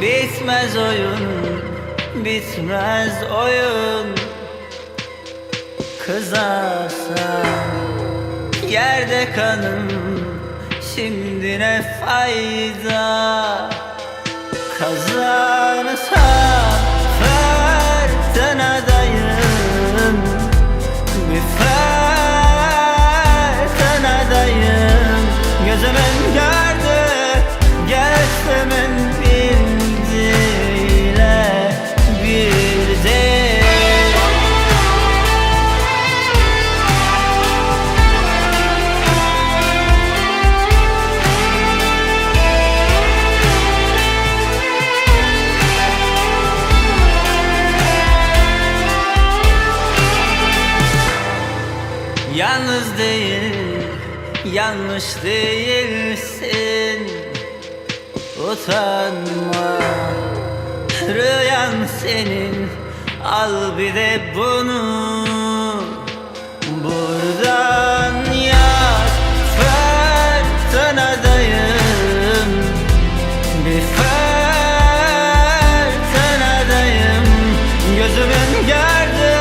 Bitmez oyun, bitmez oyun. Kızarsan yerde kanım, şimdi ne fayda? Kazanırsam fırtınadayım, bir fırtınadayım. Gözümün gördü, göğsümün bildiğiyle bir değil. Yalnız değil, yanlış değilsin. Utanma, rüyan senin. Al bir de bunu buradan yak. Fırtınadayım, bir fırtınadayım. Gözümün gördü,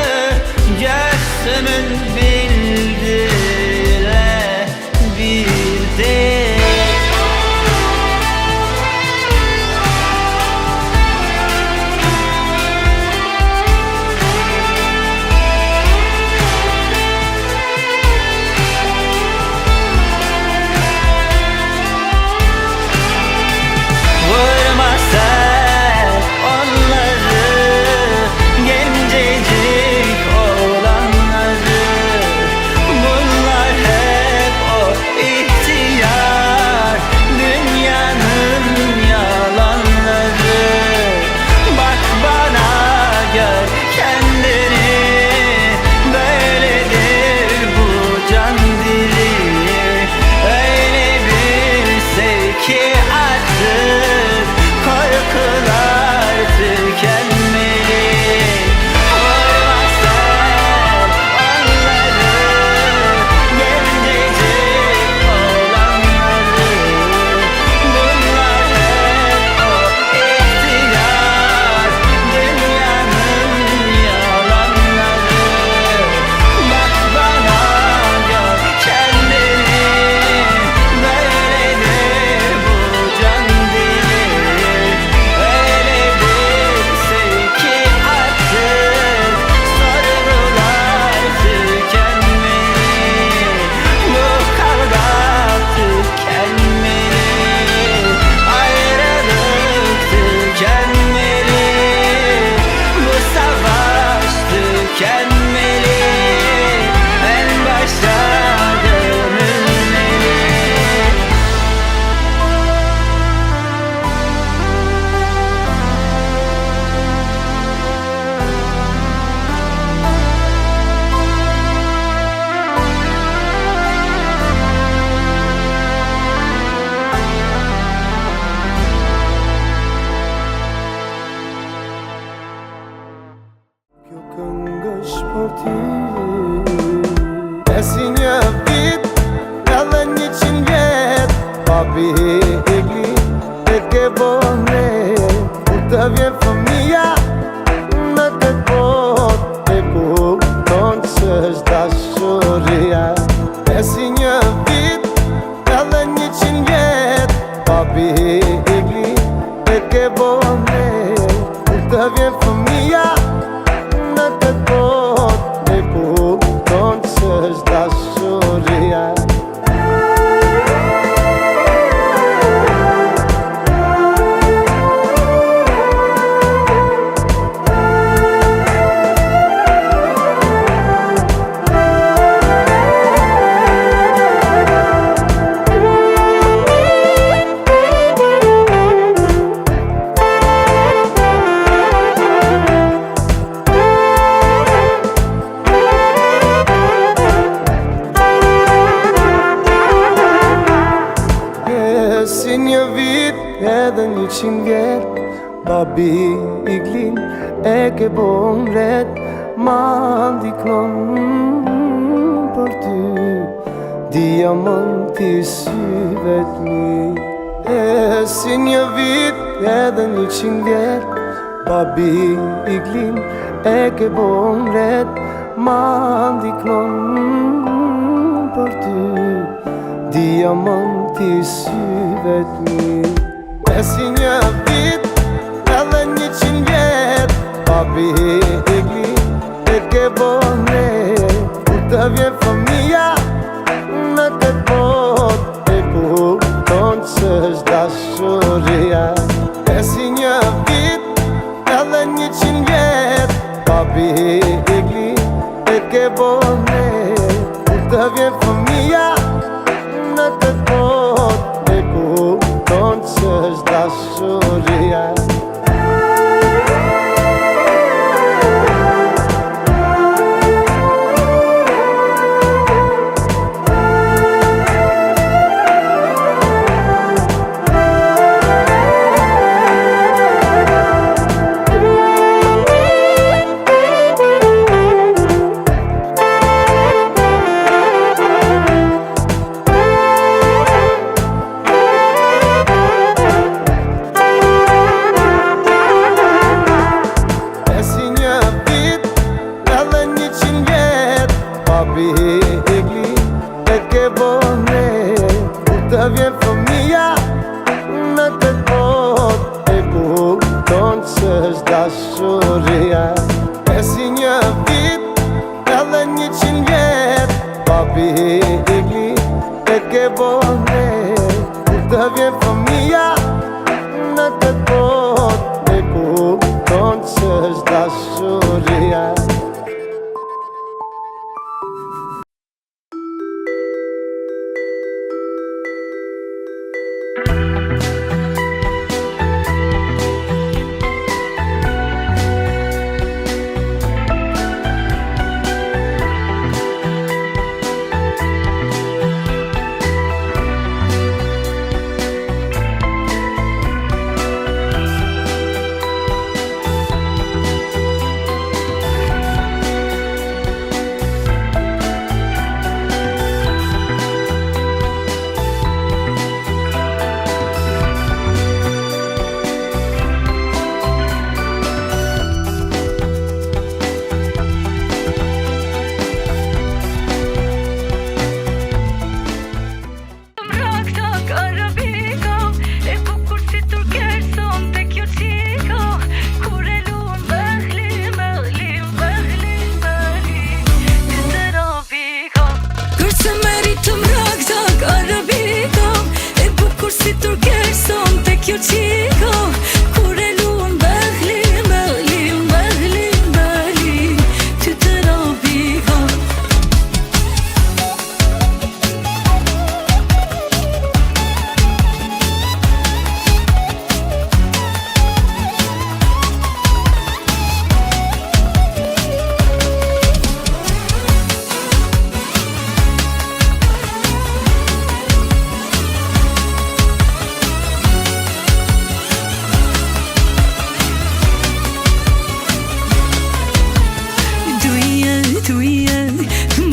göğsümün bildiğiyle bir değil. Vurma sen onları, gencecik olanları. Bunlar hep o ihtiyar dünyanın yalanları. Bak bana, gör kendini, böyledir bu can dili. Öyle bir sev ki artık korkular tükenmeli. Vurma sen onları, gencecik olanları. Bunlar hep o ihtiyar dünyanın yalanları. Bak bana, gör kendini, böyledir bu can dili. Öyle bir sev ki artık sorgular tükenmeli. Bu kavga tükenmeli, ayrılık tükenmeli, bu savaş tükenmeli, en başa dönülmeli. Kjo këngë është për ty. 500 vit, edhe 100 vjet, papi e gli e ke bone. Kur të vjen fëmija në këtë botë, e kupton që është dashuria. 500 vit, edhe 100 vjet, papi e gli e ke bone. Kur të vjen fëmija në këtë botë, e kupton që është dashuria. Si një vit edhe 100 vjet, babi i glin e ke bon ret. Ma ndiknon për ty diamanti syve t'mi. E si një vit edhe 100 vjet, babi i glin e ke bon ret. Ma ndiknon për ty diamanti syve t'mi. E si një vit edhe 100 vjet, babi i glin e ke bon ret. Kur të vjen fëmija në këtë bot, e kupton që është dashuria. E si një vit edhe 100 vjet, babi i glin e ke bone. Kur të vjen fëmija në këtë bot, e kupton që është dashuria. Babi i glin e ke bone. Kur të vjen fëmija në këtë bot, e kupton që është dashuria. E si një vit edhe 100 vjet, babi i glin e ke bone. Kur të vjen fëmija në këtë bot, e kupton që është dashuria.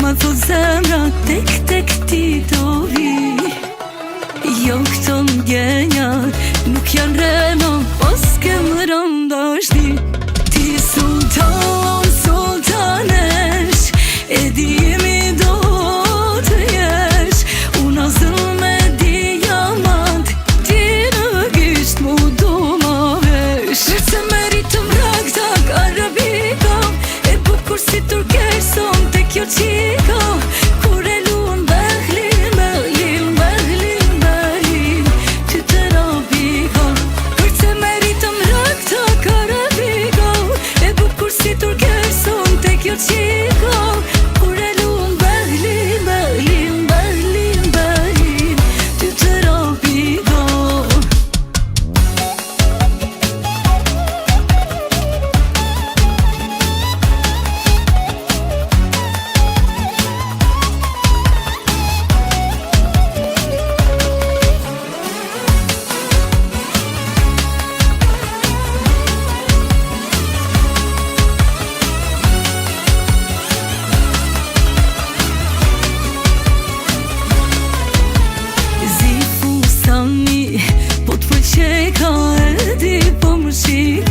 Ma thot zemra tek tek ti do vi. Jo këto mgenja nuk janë rema, pas ke më rëndashti. Ti sultan, sultanesh, e dimi do të jesh. Unë azën me diamant, ti në gisht mu do ma vesh. Se meritëm raktak arabika, e bukur si turkesh son te kjo qika. Kur e luan Berlin, Berlin, Berlin, Berlin, ty të rabika. Për se kur shikoj